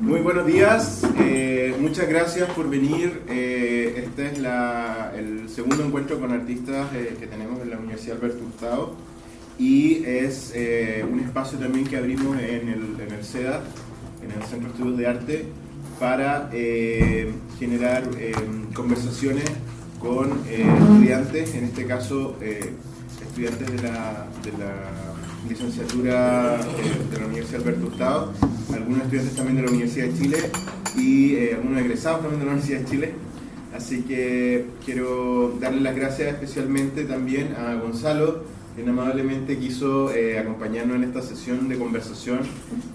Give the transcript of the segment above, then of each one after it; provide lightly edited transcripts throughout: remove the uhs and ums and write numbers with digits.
Muy buenos días, muchas gracias por venir. Este es el segundo encuentro con artistas que tenemos en la Universidad Alberto Hurtado y es un espacio también que abrimos en el CEDA, en el Centro de Estudios de Arte, para generar conversaciones con estudiantes, en este caso estudiantes de la licenciatura de la Universidad Alberto Hurtado, algunos estudiantes también de la Universidad de Chile y algunos egresados también de la Universidad de Chile. Así que quiero darle las gracias especialmente también a Gonzalo, quien amablemente quiso acompañarnos en esta sesión de conversación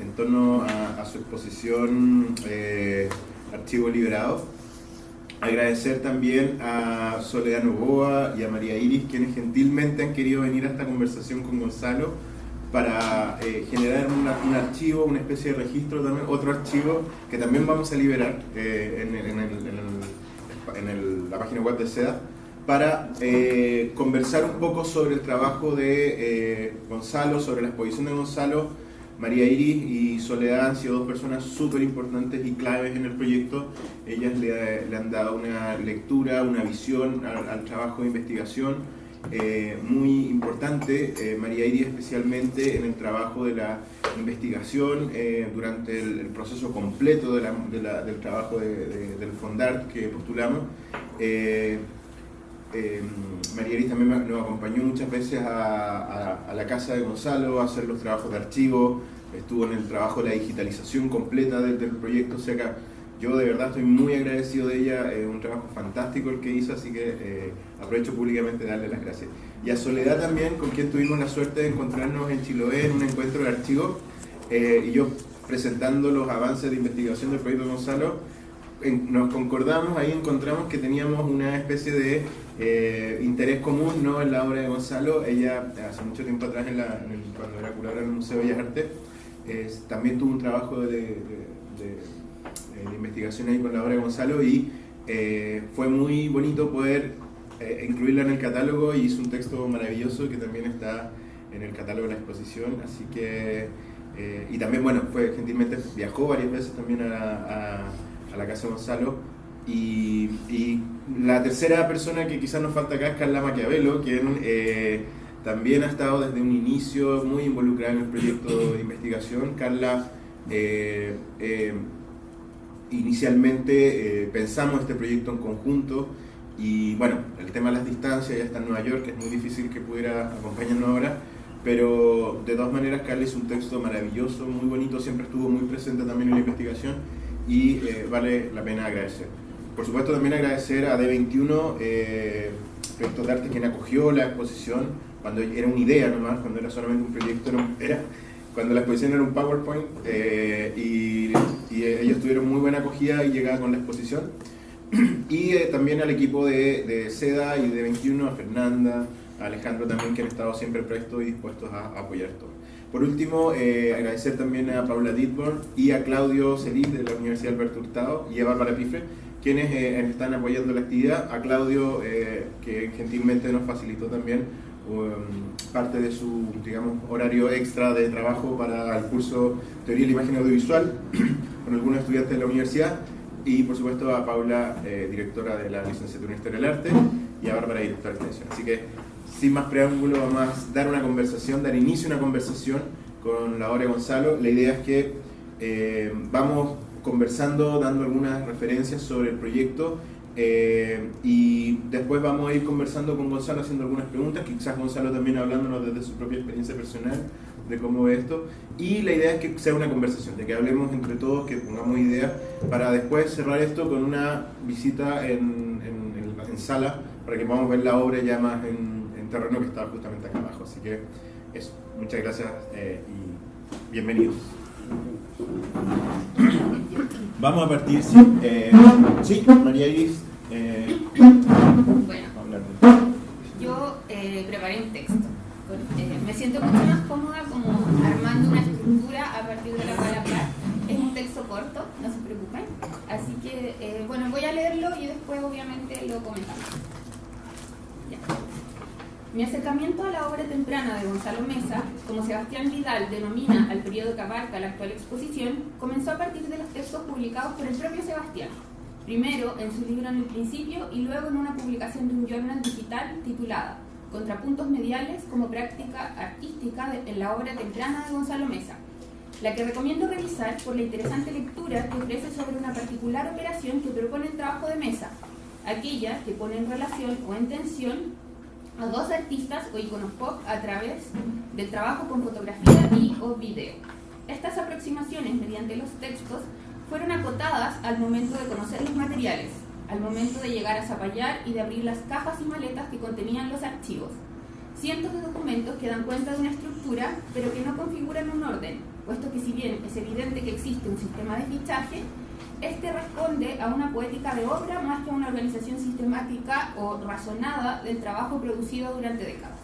en torno a su exposición Archivo Liberado. Agradecer también a Soledad Novoa y a María Iris, quienes gentilmente han querido venir a esta conversación con Gonzalo para generar un archivo, una especie de registro también, otro archivo que también vamos a liberar en la página web de SEDA, para conversar un poco sobre el trabajo de Gonzalo, sobre la exposición de Gonzalo. María Iris y Soledad han sido dos personas súper importantes y claves en el proyecto. Ellas le han dado una lectura, una visión al trabajo de investigación muy importante. María Iris especialmente en el trabajo de la investigación durante el proceso completo del trabajo del Fondart que postulamos. María Iris también nos acompañó muchas veces a la casa de Gonzalo a hacer los trabajos de archivo, estuvo en el trabajo de la digitalización completa del proyecto, o sea que yo de verdad estoy muy agradecido de ella, un trabajo fantástico el que hizo, así que aprovecho públicamente de darle las gracias. Y a Soledad también, con quien tuvimos la suerte de encontrarnos en Chiloé en un encuentro de archivos, y yo presentando los avances de investigación del proyecto de Gonzalo. Nos concordamos, ahí encontramos que teníamos una especie de interés común, ¿no?, en la obra de Gonzalo. Ella hace mucho tiempo atrás, cuando era curadora del Museo de Bellas Artes, también tuvo un trabajo de investigación ahí con la obra de Gonzalo y fue muy bonito poder incluirla en el catálogo, y hizo un texto maravilloso que también está en el catálogo de la exposición, así que y también, bueno, gentilmente viajó varias veces también a la casa de Gonzalo. Y la tercera persona que quizás nos falta acá es Carla Maquiavelo, quien también ha estado desde un inicio muy involucrada en el proyecto de investigación. Carla, inicialmente pensamos este proyecto en conjunto y bueno, el tema de las distancias, ella está en Nueva York, es muy difícil que pudiera acompañarnos ahora, pero de todas maneras Carla hizo un texto maravilloso, muy bonito, siempre estuvo muy presente también en la investigación y vale la pena agradecer. Por supuesto también agradecer a D21, Proyectos de Arte, quien acogió la exposición cuando era una idea nomás, cuando era solamente un proyecto, cuando la exposición era un PowerPoint, y ellos tuvieron muy buena acogida y llegada con la exposición. Y también al equipo de SEDA y de D21, a Fernanda, a Alejandro también, que han estado siempre prestos y dispuestos a apoyar todo. Por último, agradecer también a Paula Ditborn y a Claudio Celis de la Universidad Alberto Hurtado y a Bárbara Pifre, quienes están apoyando la actividad. A Claudio, que gentilmente nos facilitó también parte de su, digamos, horario extra de trabajo para el curso Teoría de la Imagen Audiovisual con algunos estudiantes de la universidad, y por supuesto a Paula, directora de la licenciatura en Historia del Arte, y a Bárbara, directora de extensión. Así que sin más preámbulo vamos a dar inicio a una conversación con la obra de Gonzalo. La idea es que vamos conversando, dando algunas referencias sobre el proyecto, y después vamos a ir conversando con Gonzalo, haciendo algunas preguntas, quizás Gonzalo también hablándonos desde su propia experiencia personal de cómo ve esto, y la idea es que sea una conversación, de que hablemos entre todos, que pongamos ideas, para después cerrar esto con una visita en sala, para que podamos ver la obra ya más en terreno, que está justamente acá abajo. Así que eso, muchas gracias y bienvenidos. Vamos a partir, sí, María Iris. Bueno, yo preparé un texto. Me siento mucho más cómoda como armando una estructura a partir de la cual hablar. Es un texto corto, no se preocupen. Así que, bueno, voy a leerlo y después obviamente lo comentamos. Ya. Mi acercamiento a la obra temprana de Gonzalo Meza, como Sebastián Vidal denomina al periodo que abarca la actual exposición, comenzó a partir de los textos publicados por el propio Sebastián, primero en su libro En el Principio y luego en una publicación de un journal digital titulada Contrapuntos mediales como práctica artística en la obra temprana de Gonzalo Meza, la que recomiendo revisar por la interesante lectura que ofrece sobre una particular operación que propone el trabajo de Meza, aquella que pone en relación o en tensión a dos artistas o iconos pop a través del trabajo con fotografía y o video. Estas aproximaciones mediante los textos fueron acotadas al momento de conocer los materiales, al momento de llegar a Zapallar y de abrir las cajas y maletas que contenían los archivos. Cientos de documentos que dan cuenta de una estructura, pero que no configuran un orden, puesto que si bien es evidente que existe un sistema de fichaje, este responde a una poética de obra más que a una organización sistemática o razonada del trabajo producido durante décadas.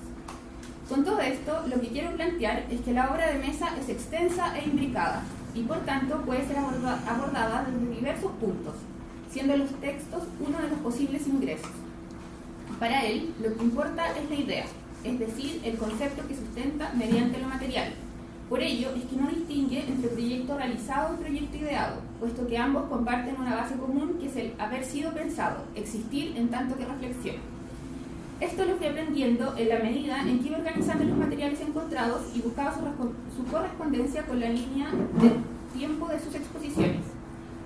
Con todo esto, lo que quiero plantear es que la obra de Meza es extensa e imbricada, y por tanto puede ser abordada desde diversos puntos, siendo los textos uno de los posibles ingresos. Para él, lo que importa es la idea, es decir, el concepto que sustenta mediante lo material. Por ello, es que no distingue entre proyecto realizado y proyecto ideado, puesto que ambos comparten una base común que es el haber sido pensado, existir en tanto que reflexión. Esto lo fui aprendiendo en la medida en que iba organizando los materiales encontrados y buscaba su correspondencia con la línea de tiempo de sus exposiciones.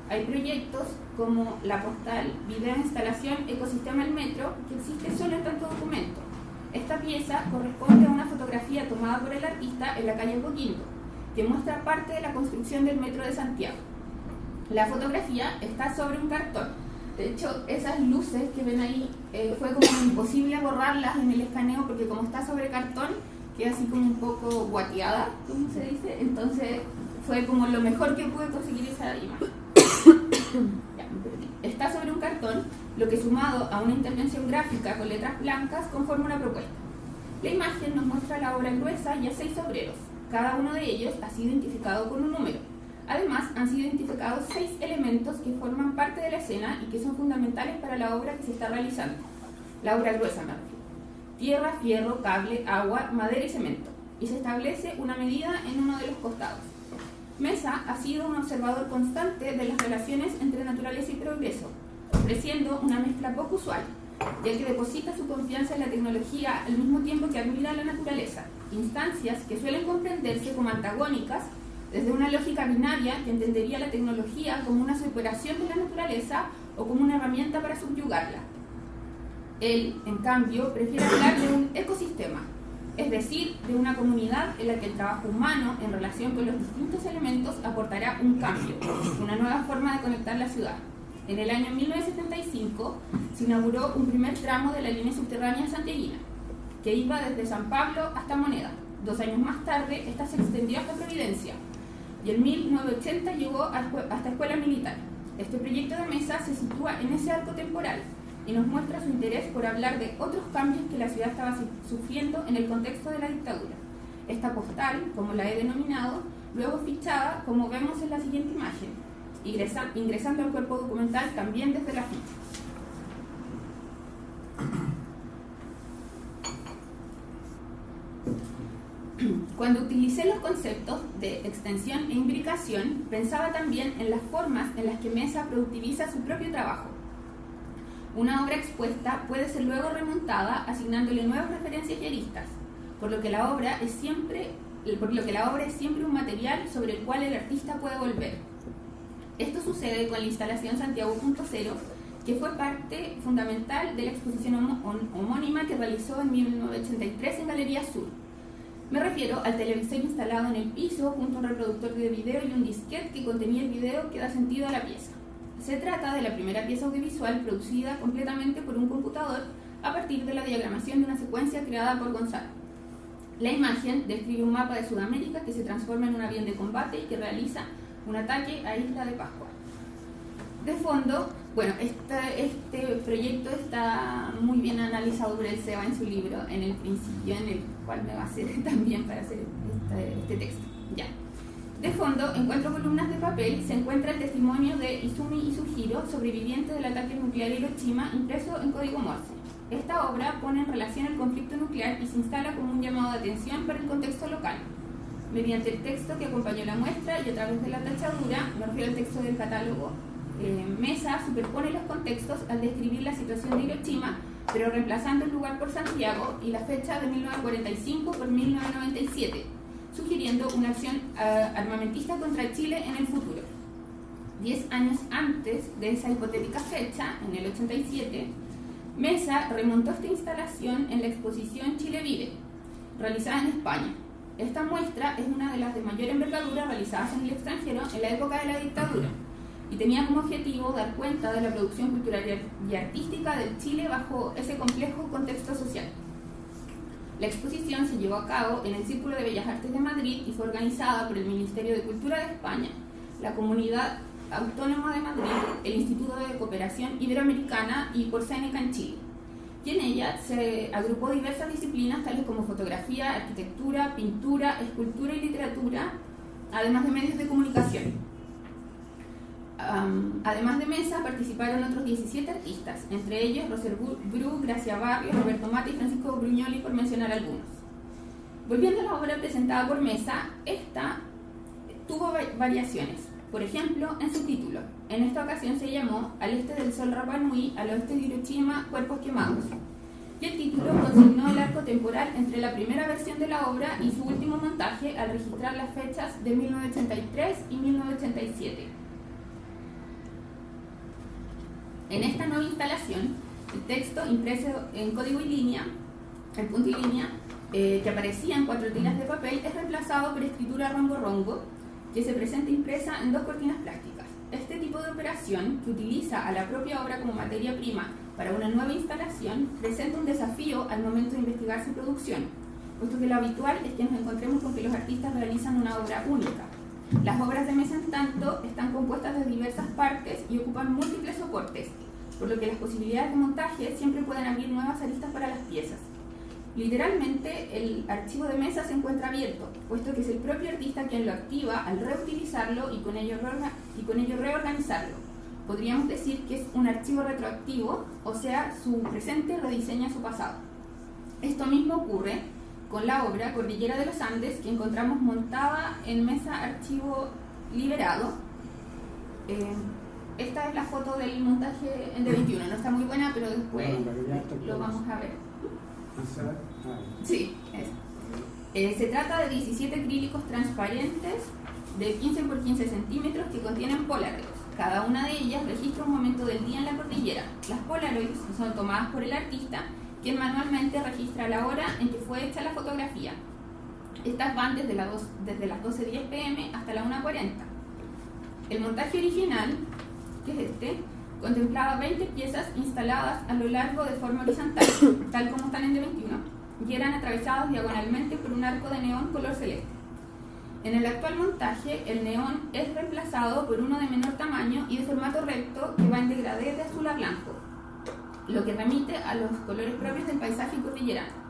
Hay proyectos como la postal, video de instalación, ecosistema del metro, que existe solo en tanto documento. Esta pieza corresponde a una fotografía tomada por el artista en la calle Coquimbo, que muestra parte de la construcción del metro de Santiago. La fotografía está sobre un cartón. De hecho, esas luces que ven ahí fue como imposible borrarlas en el escaneo porque como está sobre cartón, queda así como un poco guateada, como se dice. Entonces fue como lo mejor que pude conseguir esa imagen. Está sobre un cartón, lo que sumado a una intervención gráfica con letras blancas conforma una propuesta. La imagen nos muestra la obra gruesa y a 6 obreros. Cada uno de ellos ha sido identificado con un número. Además, han sido identificados 6 elementos que forman parte de la escena y que son fundamentales para la obra que se está realizando. La obra gruesa, me refiero. Tierra, fierro, cable, agua, madera y cemento. Y se establece una medida en uno de los costados. Meza ha sido un observador constante de las relaciones entre naturaleza y progreso, ofreciendo una mezcla poco usual, ya que deposita su confianza en la tecnología al mismo tiempo que admira la naturaleza, instancias que suelen comprenderse como antagónicas desde una lógica binaria que entendería la tecnología como una superación de la naturaleza o como una herramienta para subyugarla. Él, en cambio, prefiere hablar de un ecosistema, es decir, de una comunidad en la que el trabajo humano en relación con los distintos elementos aportará un cambio, una nueva forma de conectar la ciudad. En el año 1975 se inauguró un primer tramo de la línea subterránea santiaguina, que iba desde San Pablo hasta Moneda. 2 años más tarde, esta se extendió hasta Providencia, y en 1980 llegó hasta Escuela Militar. Este proyecto de Meza se sitúa en ese arco temporal, y nos muestra su interés por hablar de otros cambios que la ciudad estaba sufriendo en el contexto de la dictadura. Esta postal, como la he denominado, luego fichada, como vemos en la siguiente imagen, ingresando al cuerpo documental también desde la ficha. Cuando utilicé los conceptos de extensión e imbricación, pensaba también en las formas en las que Meza productiviza su propio trabajo. Una obra expuesta puede ser luego remontada asignándole nuevas referencias y aristas, por lo que la obra es siempre un material sobre el cual el artista puede volver. Esto sucede con la instalación Santiago 2.0, que fue parte fundamental de la exposición homónima que realizó en 1983 en Galería Sur. Me refiero al televisor instalado en el piso junto a un reproductor de video y un disquete que contenía el video que da sentido a la pieza. Se trata de la primera pieza audiovisual producida completamente por un computador a partir de la diagramación de una secuencia creada por Gonzalo. La imagen describe un mapa de Sudamérica que se transforma en un avión de combate y que realiza un ataque a Isla de Pascua. De fondo, bueno, este proyecto está muy bien analizado por el Seba en su libro, En el Principio, en el cual me basé también para hacer este texto. Ya. De fondo, en 4 columnas de papel, se encuentra el testimonio de Izumi Isujiro, sobreviviente del ataque nuclear de Hiroshima, impreso en código Morse. Esta obra pone en relación el conflicto nuclear y se instala como un llamado de atención para el contexto local. Mediante el texto que acompañó la muestra y a través de la tachadura, me refiero al texto del catálogo, Mesa superpone los contextos al describir la situación de Hiroshima, pero reemplazando el lugar por Santiago y la fecha de 1945 por 1997, sugiriendo una acción armamentista contra Chile en el futuro. 10 años antes de esa hipotética fecha, en el 87, Mesa remontó esta instalación en la exposición Chile Vive, realizada en España. Esta muestra es una de las de mayor envergadura realizadas en el extranjero en la época de la dictadura y tenía como objetivo dar cuenta de la producción cultural y artística del Chile bajo ese complejo contexto social. La exposición se llevó a cabo en el Círculo de Bellas Artes de Madrid y fue organizada por el Ministerio de Cultura de España, la Comunidad Autónoma de Madrid, el Instituto de Cooperación Iberoamericana y por Seneca en Chile. Y en ella se agrupó diversas disciplinas tales como fotografía, arquitectura, pintura, escultura y literatura, además de medios de comunicación. Además de Mesa, participaron otros 17 artistas, entre ellos Roser Bru, Gracia Barrios, Roberto Mata y Francisco Brugnoli, por mencionar algunos. Volviendo a la obra presentada por Mesa, esta tuvo variaciones. Por ejemplo, en su título. En esta ocasión se llamó Al este del Sol Rapa Nui, al oeste de Hiroshima, Cuerpos Quemados. Y el título consignó el arco temporal entre la primera versión de la obra y su último montaje al registrar las fechas de 1983 y 1987. En esta nueva instalación, el texto impreso en código y línea, el punto y línea, que aparecía en 4 tiras de papel, es reemplazado por escritura rongo-rongo, que se presenta impresa en 2 cortinas plásticas. Este tipo de operación, que utiliza a la propia obra como materia prima para una nueva instalación, presenta un desafío al momento de investigar su producción, puesto que lo habitual es que nos encontremos con que los artistas realizan una obra única. Las obras de Mesa, en tanto, están compuestas de diversas partes y ocupan múltiples soportes, por lo que las posibilidades de montaje siempre pueden abrir nuevas aristas para las piezas. Literalmente, el archivo de Mesa se encuentra abierto, puesto que es el propio artista quien lo activa al reutilizarlo y con ello reorganizarlo. Podríamos decir que es un archivo retroactivo, o sea, su presente rediseña su pasado. Esto mismo ocurre con la obra Cordillera de los Andes, que encontramos montada en Mesa Archivo Liberado. Esta es la foto del montaje en D21, no está muy buena, pero después lo vamos a ver. Sí, se trata de 17 acrílicos transparentes de 15 por 15 centímetros que contienen polaroids. Cada una de ellas registra un momento del día en la cordillera. Las polaroids son tomadas por el artista, quien manualmente registra la hora en que fue hecha la fotografía. Estas van desde las 12:10 p.m. hasta la 1:40. El montaje original, que es este, contemplaba 20 piezas instaladas a lo largo de forma horizontal, tal como están en D21, y eran atravesados diagonalmente por un arco de neón color celeste. En el actual montaje, el neón es reemplazado por uno de menor tamaño y de formato recto que va en degradé de azul a blanco, lo que remite a los colores propios del paisaje cordillerano.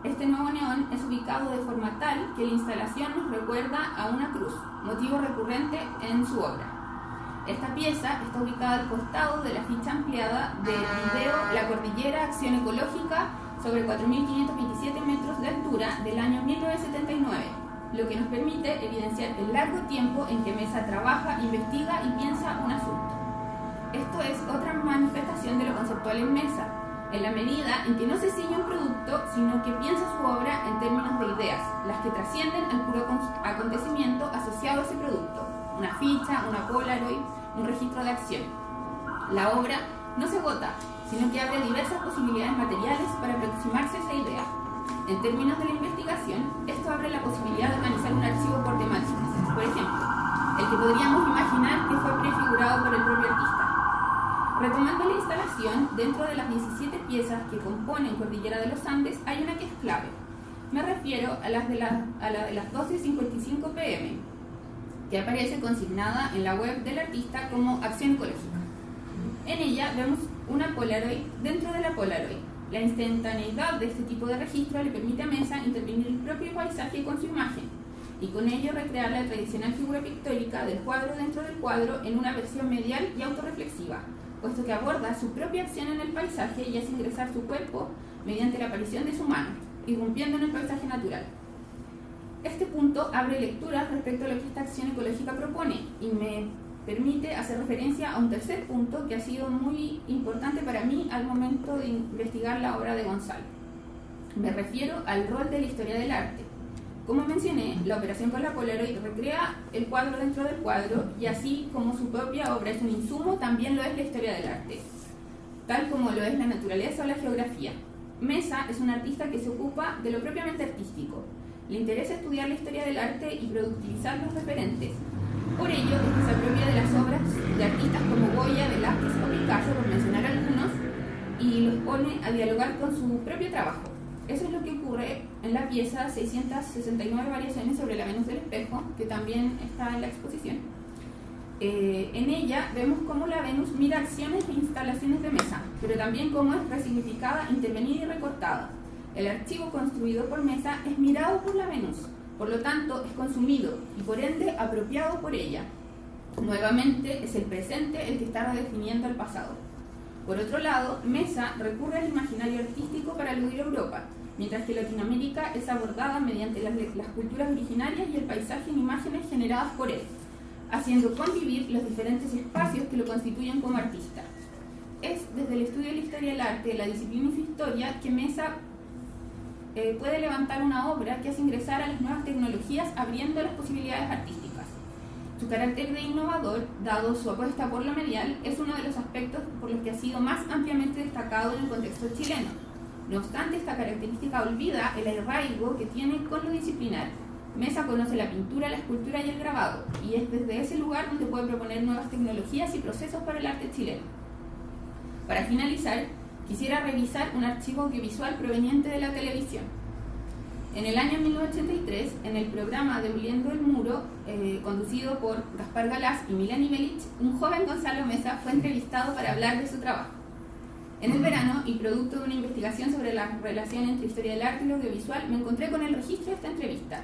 Este nuevo neón es ubicado de forma tal que la instalación nos recuerda a una cruz, motivo recurrente en su obra. Esta pieza está ubicada al costado de la ficha ampliada del video La Cordillera Acción Ecológica sobre 4.527 metros de altura del año 1979, lo que nos permite evidenciar el largo tiempo en que Mesa trabaja, investiga y piensa un asunto. Esto es otra manifestación de lo conceptual en Mesa, en la medida en que no se ciñe un producto, sino que piensa su obra en términos de ideas, las que trascienden al puro acontecimiento asociado a ese producto. Una ficha, una Polaroid, un registro de acción. La obra no se agota, sino que abre diversas posibilidades materiales para aproximarse a esa idea. En términos de la investigación, esto abre la posibilidad de organizar un archivo por temáticas. Por ejemplo, el que podríamos imaginar que fue prefigurado por el propio artista. Retomando la instalación, dentro de las 17 piezas que componen Cordillera de los Andes, hay una que es clave. Me refiero a la de las 12:55 p.m., que aparece consignada en la web del artista como Acción Ecológica. En ella vemos una Polaroid dentro de la Polaroid. La instantaneidad de este tipo de registro le permite a Mesa intervenir el propio paisaje con su imagen y con ello recrear la tradicional figura pictórica del cuadro dentro del cuadro en una versión medial y autorreflexiva, puesto que aborda su propia acción en el paisaje y hace ingresar su cuerpo mediante la aparición de su mano, irrumpiendo en el paisaje natural. Este punto abre lecturas respecto a lo que esta acción ecológica propone y me permite hacer referencia a un tercer punto que ha sido muy importante para mí al momento de investigar la obra de Gonzalo. Me refiero al rol de la historia del arte. Como mencioné, la operación con la Polaroid recrea el cuadro dentro del cuadro y así como su propia obra es un insumo, también lo es la historia del arte, tal como lo es la naturaleza o la geografía. Mesa es un artista que se ocupa de lo propiamente artístico. Le interesa estudiar la historia del arte y productivizar los referentes. Por ello, es que se apropia de las obras de artistas como Goya, Velázquez o Picasso, por mencionar algunos, y los pone a dialogar con su propio trabajo. Eso es lo que ocurre en la pieza 669 variaciones sobre la Venus del espejo, que también está en la exposición. En ella vemos cómo la Venus mira acciones e instalaciones de Mesa, pero también cómo es resignificada, intervenida y recortada. El archivo construido por Mesa es mirado por la Venus, por lo tanto es consumido y por ende apropiado por ella. Nuevamente es el presente el que está redefiniendo el pasado. Por otro lado, Mesa recurre al imaginario artístico para aludir a Europa, mientras que Latinoamérica es abordada mediante las culturas originarias y el paisaje en imágenes generadas por él, haciendo convivir los diferentes espacios que lo constituyen como artista. Es desde el estudio de la historia del arte, de la disciplina y su historia, que Mesa puede levantar una obra que hace ingresar a las nuevas tecnologías abriendo las posibilidades artísticas. Su carácter de innovador, dado su apuesta por lo medial, es uno de los aspectos por los que ha sido más ampliamente destacado en el contexto chileno. No obstante, esta característica olvida el arraigo que tiene con lo disciplinar. Mesa conoce la pintura, la escultura y el grabado, y es desde ese lugar donde puede proponer nuevas tecnologías y procesos para el arte chileno. Para finalizar, quisiera revisar un archivo audiovisual proveniente de la televisión. En el año 1983, en el programa Demoliendo el Muro, conducido por Gaspar Galaz y Milani Belich, un joven Gonzalo Mesa fue entrevistado para hablar de su trabajo. En el verano, y producto de una investigación sobre la relación entre historia del arte y lo audiovisual, me encontré con el registro de esta entrevista.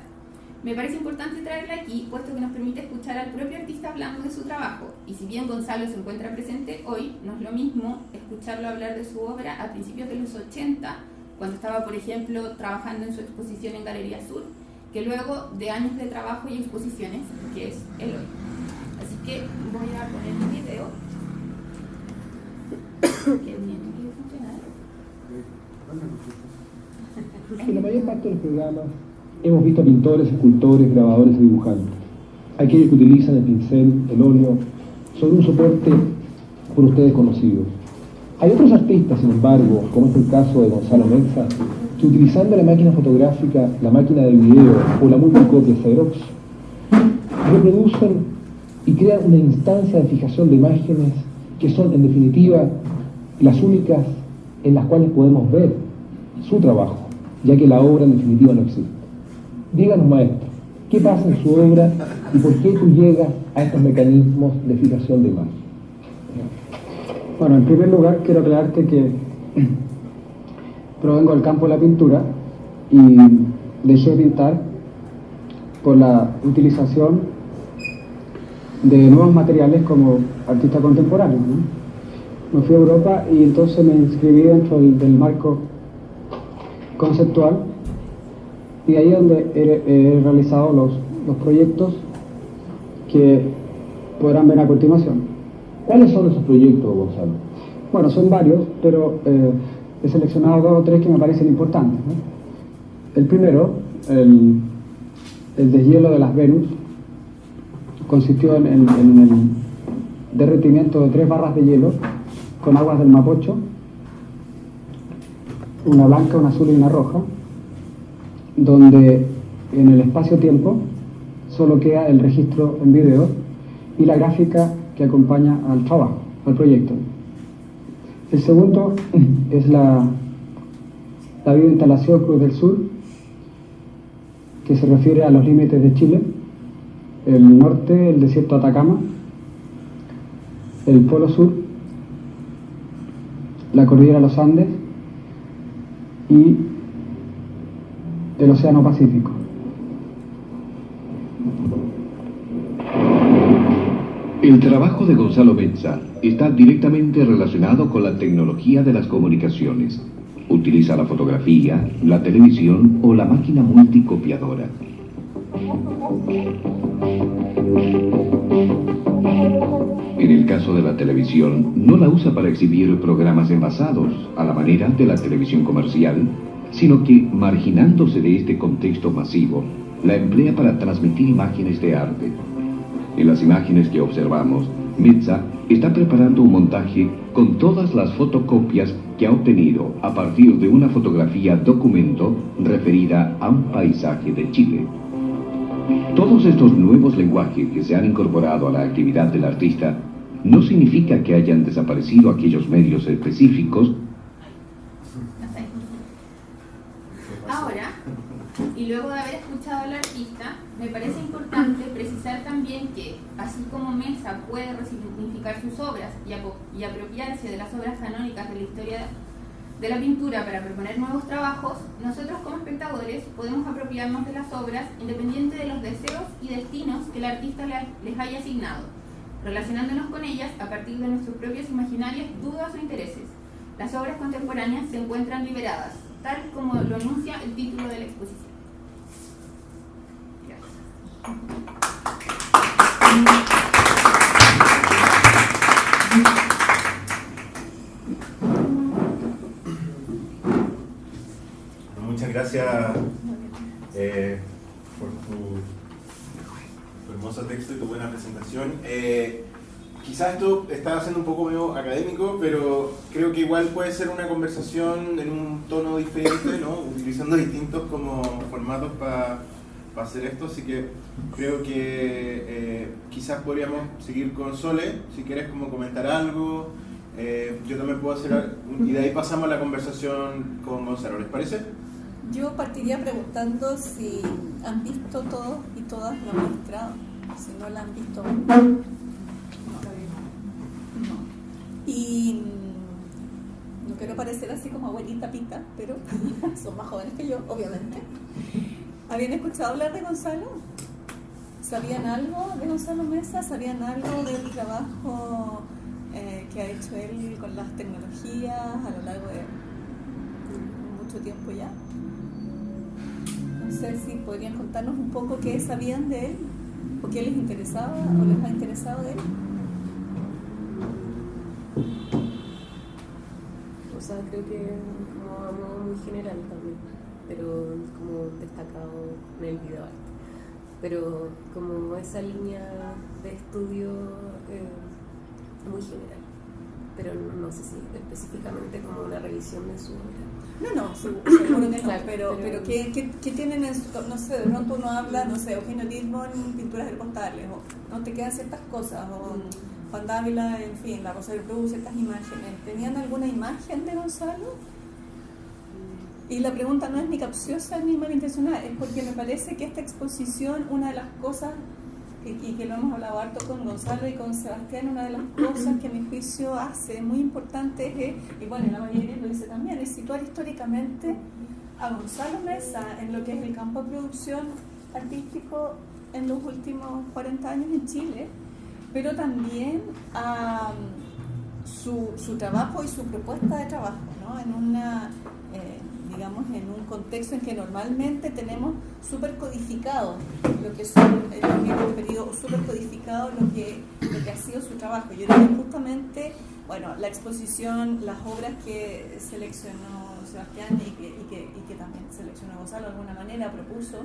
Me parece importante traerla aquí, puesto que nos permite escuchar al propio artista hablando de su trabajo, y si bien Gonzalo se encuentra presente hoy, no es lo mismo escucharlo hablar de su obra a principios de los 80, cuando estaba, por ejemplo, trabajando en su exposición en Galería Sur, que luego de años de trabajo y exposiciones, que es el hoy. Así que voy a poner un video que tiene que funcionar. En la mayor parte de los programas hemos visto pintores, escultores, grabadores y dibujantes, aquellos que utilizan el pincel, el óleo, sobre un soporte por ustedes conocido. Hay otros artistas, sin embargo, como es el caso de Gonzalo Mesa, que utilizando la máquina fotográfica, la máquina del video o la multicopia Xerox, reproducen y crean una instancia de fijación de imágenes que son, en definitiva, las únicas en las cuales podemos ver su trabajo, ya que la obra en definitiva no existe. Díganos, maestro, ¿qué pasa en su obra y por qué tú llegas a estos mecanismos de fijación de imagen? Bueno, en primer lugar quiero aclararte que provengo del campo de la pintura y dejé de pintar por la utilización de nuevos materiales como artista contemporáneo, ¿no? Me fui a Europa y entonces me inscribí dentro del marco conceptual y ahí es donde he realizado los proyectos que podrán ver a continuación. ¿Cuáles son esos proyectos, Gonzalo? Bueno, son varios, pero he seleccionado 2 o 3 que me parecen importantes, ¿no? El primero, el deshielo de las Venus, consistió en el derretimiento de 3 barras de hielo con aguas del Mapocho, una blanca, una azul y una roja, donde en el espacio-tiempo solo queda el registro en video y la gráfica que acompaña al trabajo, al proyecto. El segundo es la bioinstalación Cruz del Sur, que se refiere a los límites de Chile, el norte, el desierto de Atacama, el polo sur, la cordillera de los Andes y el océano Pacífico. El trabajo de Gonzalo Metza está directamente relacionado con la tecnología de las comunicaciones. Utiliza la fotografía, la televisión o la máquina multicopiadora. En el caso de la televisión, no la usa para exhibir programas envasados, a la manera de la televisión comercial, sino que, marginándose de este contexto masivo, la emplea para transmitir imágenes de arte. En las imágenes que observamos, Metza está preparando un montaje con todas las fotocopias que ha obtenido a partir de una fotografía documento referida a un paisaje de Chile. Todos estos nuevos lenguajes que se han incorporado a la actividad del artista no significa que hayan desaparecido aquellos medios específicos. Ahora, y luego de haber escuchado al artista, me parece importante precisar también que, así como Metza puede resignificar sus obras y apropiarse de las obras canónicas de la historia de la pintura para proponer nuevos trabajos, nosotros como espectadores podemos apropiarnos de las obras independiente de los deseos y destinos que el artista les haya asignado, relacionándonos con ellas a partir de nuestros propios imaginarios, dudas o intereses. Las obras contemporáneas se encuentran liberadas, tal como lo anuncia el título de la exposición. Muchas gracias por tu hermoso texto y tu buena presentación. Quizás esto está siendo un poco medio académico, pero creo que igual puede ser una conversación en un tono diferente, ¿no? Utilizando distintos como formatos para hacer esto, así que creo que quizás podríamos seguir con Sole, si quieres como comentar algo. Yo también puedo hacer, y de ahí pasamos a la conversación con Gonzalo, ¿les parece? Yo partiría preguntando si han visto todos y todas la muestra, si no la han visto. No. Y no quiero parecer así como abuelita Pita, pero son más jóvenes que yo, obviamente. ¿Habían escuchado hablar de Gonzalo? ¿Sabían algo de Gonzalo Metza? ¿Sabían algo del trabajo que ha hecho él con las tecnologías a lo largo de mucho tiempo ya? No sé si podrían contarnos un poco qué sabían de él, o qué les interesaba o les ha interesado de él. O sea, creo que como a modo muy general también, pero como destacado en el videoarte. Pero como esa línea de estudio muy general, pero no sé si específicamente como una revisión de su obra. No, seguro que no, Claro, pero ¿qué tienen en su, no sé, de pronto uno habla, no sé, Eugenio Tisbon en pinturas postales, o no te quedan ciertas cosas, o Juan Dávila, en fin, la Rosa del Cruz, ciertas imágenes. ¿Tenían alguna imagen de Gonzalo? Y la pregunta no es ni capciosa ni malintencionada, es porque me parece que esta exposición, una de las cosas, y que lo hemos hablado harto con Gonzalo y con Sebastián, una de las cosas que a mi juicio hace muy importante es, y bueno, la mayoría lo dice también, es situar históricamente a Gonzalo Metza en lo que es el campo de producción artístico en los últimos 40 años en Chile, pero también a su trabajo y su propuesta de trabajo, ¿no? En una, digamos, en un contexto en que normalmente tenemos súper codificado lo que son, hemos pedido súper codificado lo que ha sido su trabajo. Yo creo que justamente, bueno, la exposición, las obras que seleccionó Sebastián y que también seleccionó Gonzalo de alguna manera, propuso,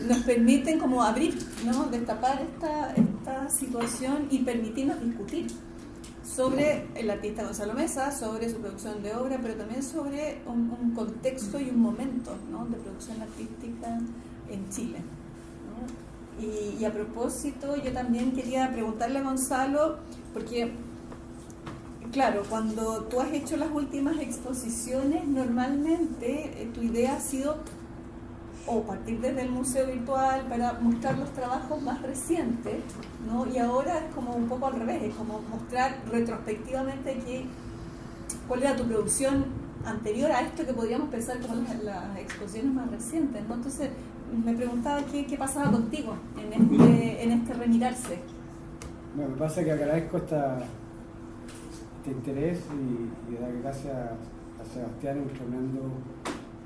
nos permiten como abrir, ¿no? Destapar esta situación y permitirnos discutir sobre el artista Gonzalo Metza, sobre su producción de obra, pero también sobre un contexto y un momento, ¿no? De producción artística en Chile, ¿no? Y a propósito, yo también quería preguntarle a Gonzalo, porque claro, cuando tú has hecho las últimas exposiciones, normalmente tu idea ha sido o partir desde el museo virtual para mostrar los trabajos más recientes, ¿no? Y ahora es como un poco al revés, es como mostrar retrospectivamente cuál era tu producción anterior a esto que podríamos pensar como las exposiciones más recientes, ¿no? Entonces, me preguntaba qué pasaba contigo en este remirarse. Bueno, me pasa que agradezco este interés y dar gracias a Sebastián, un tremendo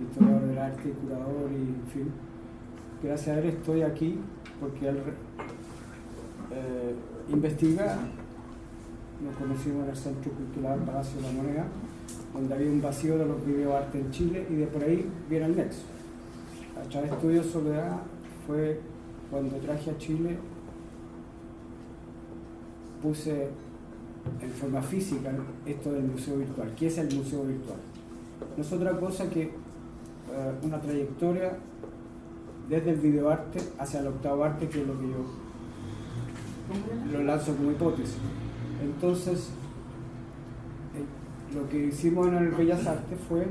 historiador del arte y curador, y en fin. Gracias a él estoy aquí porque él investiga. Nos conocimos en el Centro Cultural Palacio de la Moneda, donde había un vacío de los videoarte en Chile, y de por ahí viene el nexo. A través de Estudio Soledad fue cuando traje a Chile, puse en forma física esto del museo virtual. ¿Qué es el museo virtual? No es otra cosa que una trayectoria desde el videoarte hacia el octavo arte, que es lo que yo lo lanzo como hipótesis. Entonces, lo que hicimos en el Bellas Artes fue,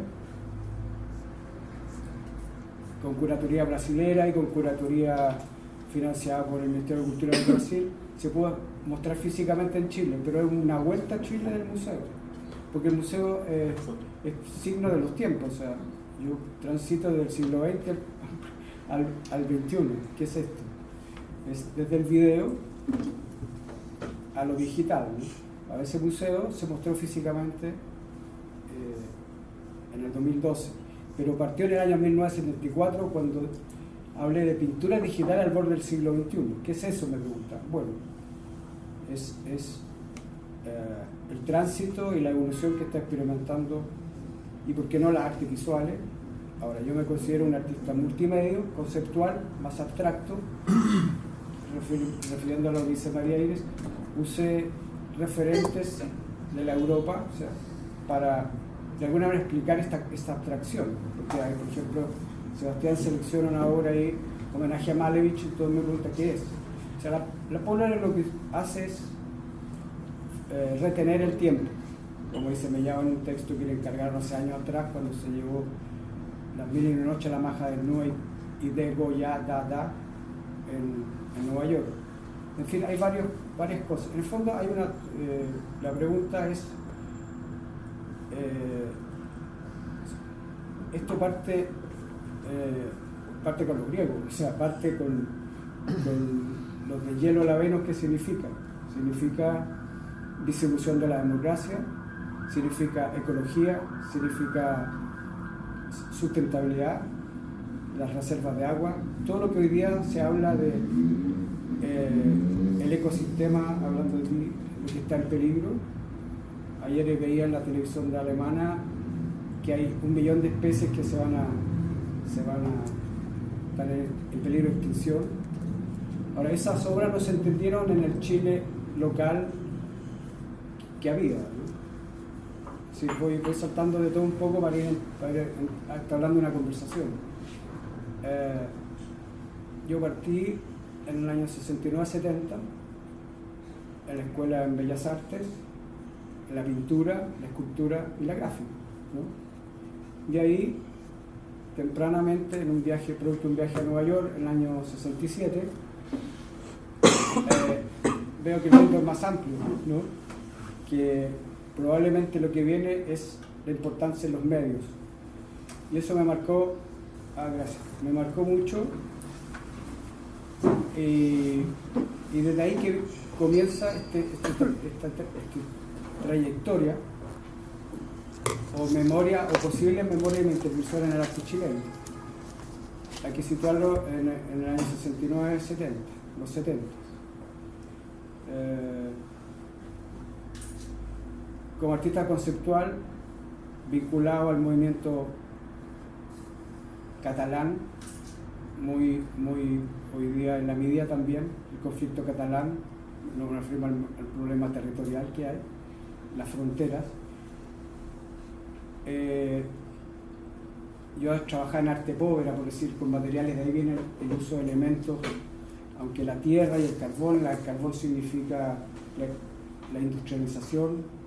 con curatoría brasilera y con curatoría financiada por el Ministerio de Cultura de Brasil, se pudo mostrar físicamente en Chile, pero es una vuelta a Chile del museo, porque el museo es signo de los tiempos. O sea, yo transito del siglo XX al XXI. ¿Qué es esto? Es desde el video a lo digital, ¿no? A ese museo se mostró físicamente en el 2012, pero partió en el año 1974, cuando hablé de pintura digital al borde del siglo XXI. ¿Qué es eso?, me preguntan. Bueno, es el tránsito y la evolución que está experimentando, y por qué no las artes visuales. Ahora, yo me considero un artista multimedio, conceptual, más abstracto, refiriendo a lo que dice María Iris. Usé referentes de la Europa, o sea, para de alguna manera explicar esta abstracción, porque hay, por ejemplo, Sebastián selecciona una obra ahí, homenaje a Malevich, y todo me pregunta qué es. O sea, la Polar lo que hace es retener el tiempo, como dice Mellado en un texto que le encargaron hace años atrás, cuando se llevó Las Mil y una Noche a la Maja del Nue y de Goya Dada en Nueva York. En fin, hay varias cosas. En el fondo hay la pregunta es, esto parte con los griegos, o sea, parte con los de hielo a la Venus. ¿Qué significa? Significa distribución de la democracia, significa ecología, significa sustentabilidad, las reservas de agua, todo lo que hoy día se habla de el ecosistema, hablando de lo que está en peligro. Ayer veía en la televisión de alemana que hay 1 millón de especies que se van a estar en peligro de extinción. Ahora, esas obras no se entendieron en el Chile local que había, ¿no? Sí, voy saltando de todo un poco para ir hablando de una conversación. Yo partí en el año 69-70 en la escuela en Bellas Artes, en la pintura, la escultura y la gráfica, ¿no? Y ahí, tempranamente, producto de un viaje a Nueva York en el año 67, veo que el mundo es más amplio, ¿no? Que probablemente lo que viene es la importancia de los medios. Y eso me marcó, me marcó mucho, y desde ahí que comienza esta trayectoria, o memoria, o posible memoria de mi intervención en el arte chileno. Hay que situarlo en el año 69-70, los 70. Como artista conceptual, vinculado al movimiento catalán, muy hoy día en la media también, el conflicto catalán, no me refiero al problema territorial que hay, las fronteras. Yo trabajaba en arte povera, por decir, con materiales, de ahí viene el uso de elementos, aunque la tierra y el carbón significa la industrialización,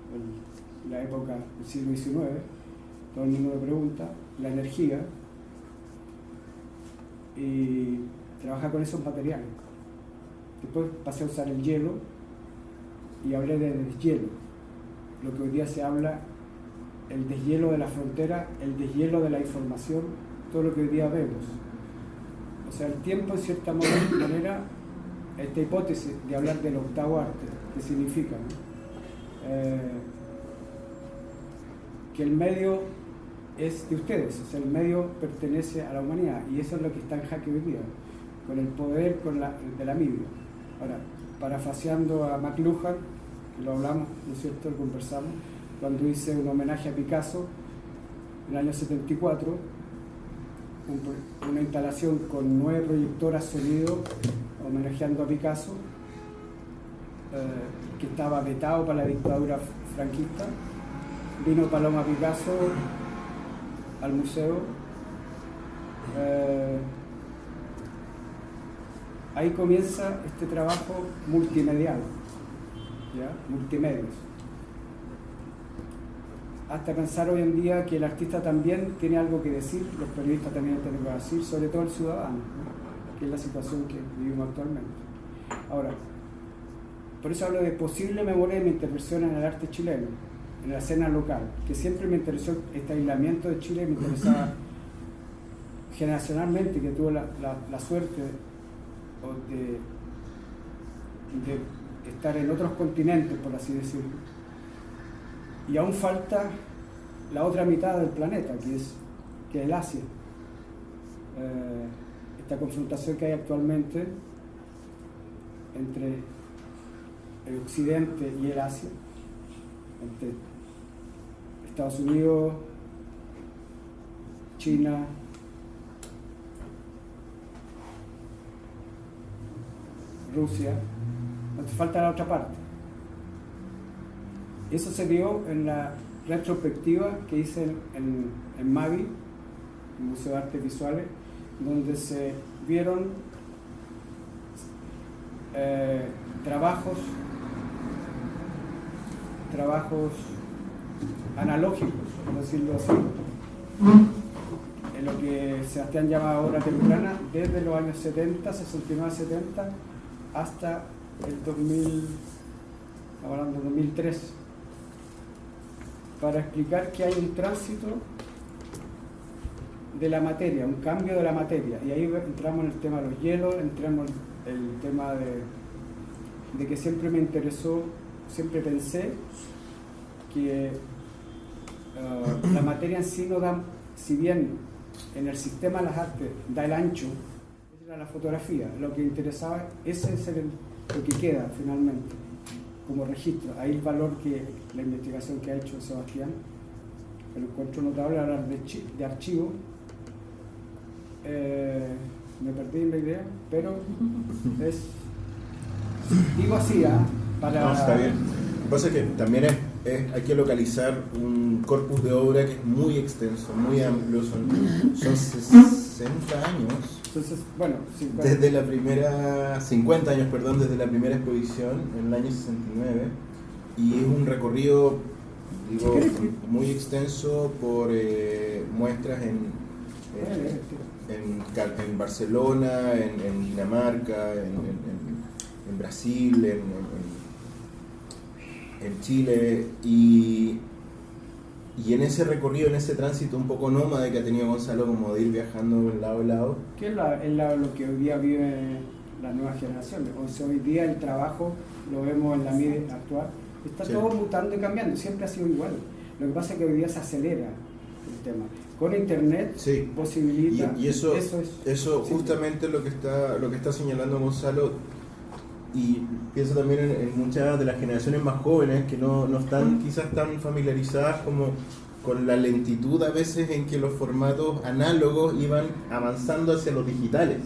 la época del siglo XIX, todo el mundo me pregunta, la energía, y trabaja con esos materiales. Después pasé a usar el hielo y hablé de deshielo, lo que hoy día se habla, el deshielo de la frontera, el deshielo de la información, todo lo que hoy día vemos. O sea, el tiempo en cierta manera, esta hipótesis de hablar del octavo arte, ¿qué significa? ¿No? Que el medio es de ustedes, o sea, el medio pertenece a la humanidad, y eso es lo que está en jaque hoy día, con el poder de la media. Ahora, parafraseando a McLuhan, que lo hablamos, ¿no es cierto?, lo conversamos, cuando hice un homenaje a Picasso en el año 74, una instalación con 9 proyectoras sonido homenajeando a Picasso, que estaba vetado para la dictadura franquista. Vino Paloma Picasso al museo. Ahí comienza este trabajo multimedial, ¿ya? Multimedios. Hasta pensar hoy en día que el artista también tiene algo que decir, los periodistas también tienen algo que decir, sobre todo el ciudadano, ¿no? Que es la situación que vivimos actualmente. Ahora, por eso hablo de posible memoria de mi intervención en el arte chileno, en la escena local, que siempre me interesó este aislamiento de Chile, me interesaba generacionalmente, que tuve la suerte de estar en otros continentes, por así decirlo. Y aún falta la otra mitad del planeta, que es el Asia. Esta confrontación que hay actualmente entre el Occidente y el Asia, entre Estados Unidos, China, Rusia, nos falta la otra parte. Eso se vio en la retrospectiva que hice en MAVI, el Museo de Artes Visuales, donde se vieron trabajos analógicos, por decirlo así, en lo que Sebastián llama ahora temprana, desde los años 70, 69, 70, hasta el 2000, estamos hablando de 2003, para explicar que hay un tránsito de la materia, un cambio de la materia, y ahí entramos en el tema de los hielos, entramos en el tema de que siempre me interesó, siempre pensé que la materia en sí no da, si bien en el sistema de las artes da el ancho, esa era la fotografía, lo que interesaba, ese es lo que queda finalmente como registro. Ahí el valor que la investigación que ha hecho Sebastián, que lo encuentro notable, hablar de archivo. Me perdí en la idea, pero digo así, para... No, está bien. Lo que pasa es que también hay que localizar un corpus de obra que es muy extenso, muy amplio, son 60 años. Entonces, bueno, 50. Desde la primera, 50 años, perdón, desde la primera exposición en el año 69, y es un recorrido, digo, muy extenso por muestras en Barcelona, en Dinamarca, en Brasil, en Chile, y en ese recorrido, en ese tránsito un poco nómade que ha tenido Gonzalo, como de ir viajando de lado a lado. ¿Qué es lo que hoy día vive la nueva generación? O sea, hoy día el trabajo, lo vemos en la media actual, está todo mutando y cambiando, siempre ha sido igual. Lo que pasa es que hoy día se acelera el tema. Con internet posibilita... Y eso justamente lo que está señalando Gonzalo, y pienso también en muchas de las generaciones más jóvenes que no están quizás tan familiarizadas como con la lentitud a veces en que los formatos análogos iban avanzando hacia los digitales.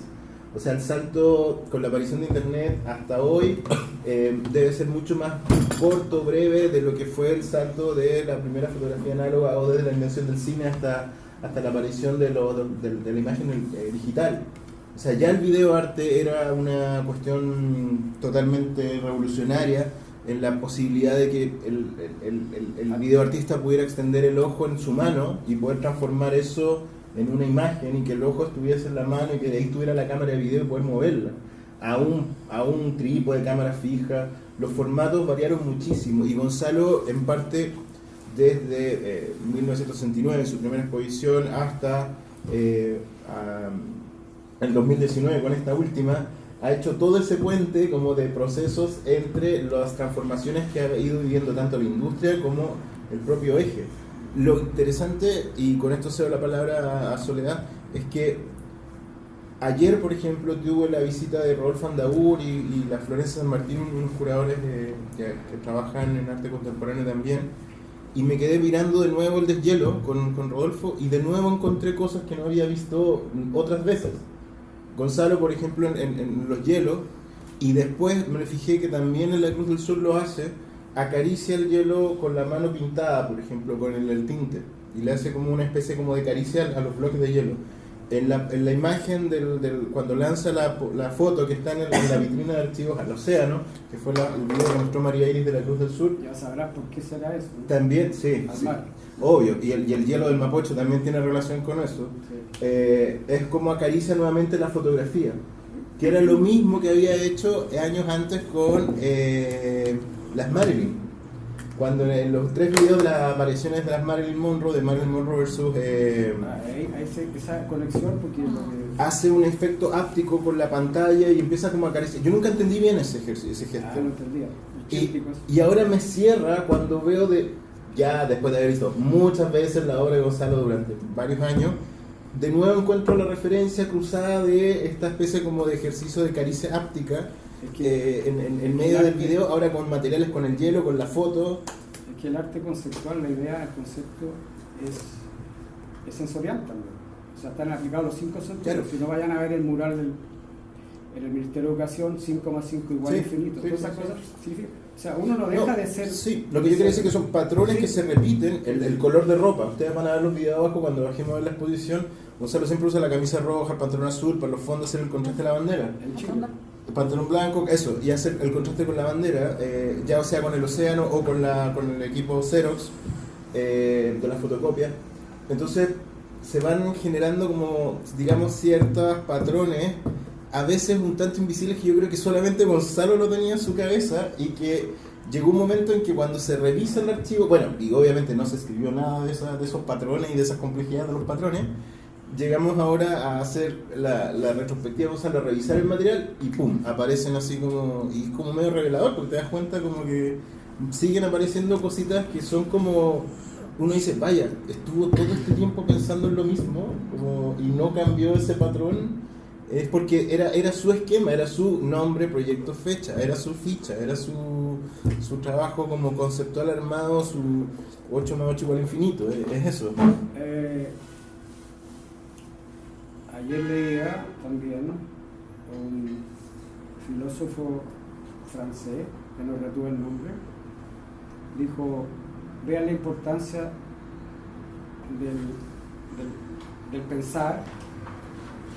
O sea, el salto con la aparición de internet hasta hoy debe ser mucho más corto, breve, de lo que fue el salto de la primera fotografía análoga o desde la invención del cine hasta la aparición de la imagen digital. O sea, ya el videoarte era una cuestión totalmente revolucionaria en la posibilidad de que el videoartista pudiera extender el ojo en su mano y poder transformar eso en una imagen, y que el ojo estuviese en la mano y que de ahí estuviera la cámara de video y poder moverla a un trípode de cámara fija. Los formatos variaron muchísimo, y Gonzalo, en parte desde 1969, su primera exposición, hasta en 2019 con esta última, ha hecho todo ese puente como de procesos entre las transformaciones que ha ido viviendo tanto la industria como el propio eje. Lo interesante, y con esto cedo la palabra a Soledad, es que ayer, por ejemplo, tuve la visita de Rodolfo Andaur y la Florencia San Martín, unos curadores que trabajan en arte contemporáneo también, y me quedé mirando de nuevo el deshielo con Rodolfo, y de nuevo encontré cosas que no había visto otras veces. Gonzalo, por ejemplo, en los hielos, y después me fijé que también en la Cruz del Sur lo hace, acaricia el hielo con la mano pintada, por ejemplo, con el tinte, y le hace como una especie como de caricia a los bloques de hielo. En la imagen cuando lanza la foto que está en la vitrina de archivos al océano, que fue el video que mostró María Iris de la Cruz del Sur. Ya sabrás por qué será eso. También, sí, obvio, y el hielo del Mapocho también tiene relación con eso. Sí. Es como acaricia nuevamente la fotografía, que era lo mismo que había hecho años antes con las Marilyn. Cuando en los 3 videos de las apariciones de las Marilyn Monroe versus... esa conexión, porque hace un efecto áptico con la pantalla y empieza como a acariciar. Yo nunca entendí bien ese gesto. No entendía. Y ahora me cierra cuando veo ya después de haber visto muchas veces la obra de Gonzalo durante varios años, de nuevo encuentro la referencia cruzada de esta especie como de ejercicio de caricia áptica. Es que en medio del video, ahora con materiales, con el hielo, con la foto. Es que el arte conceptual, la idea, el concepto es sensorial también. O sea, están aplicados los 5 sentidos. Claro. Si no vayan a ver el mural en el Ministerio de Educación, 5,5 igual infinito. Todas esas cosas significan. O sea, uno no deja de ser... Sí, lo que yo quiero decir es que son patrones que se repiten. El color de ropa. Ustedes van a ver los videos abajo cuando bajemos a ver la exposición. Gonzalo siempre usa la camisa roja, el pantalón azul, para los fondos hacer el contraste de la bandera. El pantalón blanco, eso, y hacer el contraste con la bandera, ya sea con el océano o con el equipo Xerox de la fotocopia. Entonces se van generando como, digamos, ciertos patrones, a veces un tanto invisibles, que yo creo que solamente Gonzalo lo tenía en su cabeza, y que llegó un momento en que cuando se revisa el archivo, bueno, y obviamente no se escribió nada de esos patrones y de esas complejidades de los patrones. Llegamos ahora a hacer la retrospectiva, vamos a revisar el material y ¡pum! Aparecen así como, y es como medio revelador, porque te das cuenta como que siguen apareciendo cositas que son como, uno dice, vaya, estuvo todo este tiempo pensando en lo mismo y no cambió ese patrón. Es porque era su esquema, era su nombre, proyecto, fecha, era su ficha, era su trabajo como conceptual armado, su 8 más 8 igual infinito, es eso. Ayer leía también un filósofo francés, que no retuve el nombre, dijo, vean la importancia del pensar,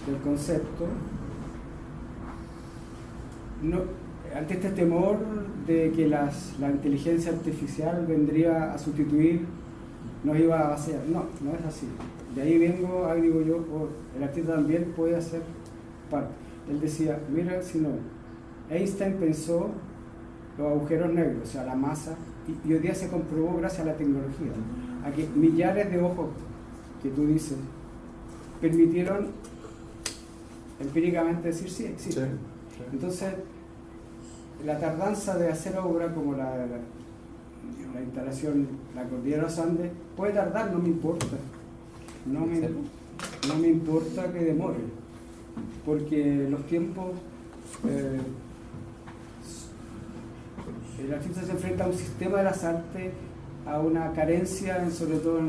del concepto, ante este temor de que la inteligencia artificial vendría a sustituir, nos iba a vaciar. No es así. De ahí digo yo, el artista también puede hacer parte. Él decía, mira, si no, Einstein pensó los agujeros negros, o sea, la masa, y hoy día se comprobó gracias a la tecnología, a que millares de ojos que tú dices permitieron empíricamente decir sí, existe. Sí. Entonces, la tardanza de hacer obra como la instalación, la cordillera de los Andes, puede tardar, no me importa. No me importa que demore, porque los tiempos, el artista se enfrenta a un sistema de las artes, a una carencia, sobre todo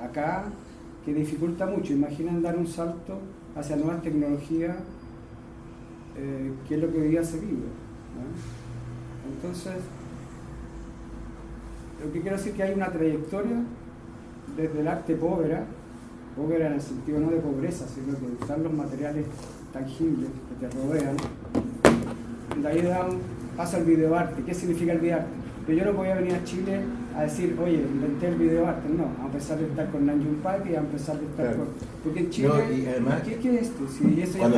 acá, que dificulta mucho. Imaginen dar un salto hacia nuevas tecnologías, que es lo que hoy día se vive, ¿no? Entonces, lo que quiero decir es que hay una trayectoria desde el arte pobre en el sentido no de pobreza, sino de usar los materiales tangibles que te rodean. De ahí pasa el videoarte. ¿Qué significa el videoarte? Pero yo no podía venir a Chile a decir, oye, inventé el video arte. No, a empezar de estar con Nanjun Paik y a empezar de estar con... Porque en Chile, No, y además, ¿qué es esto? Si eso ya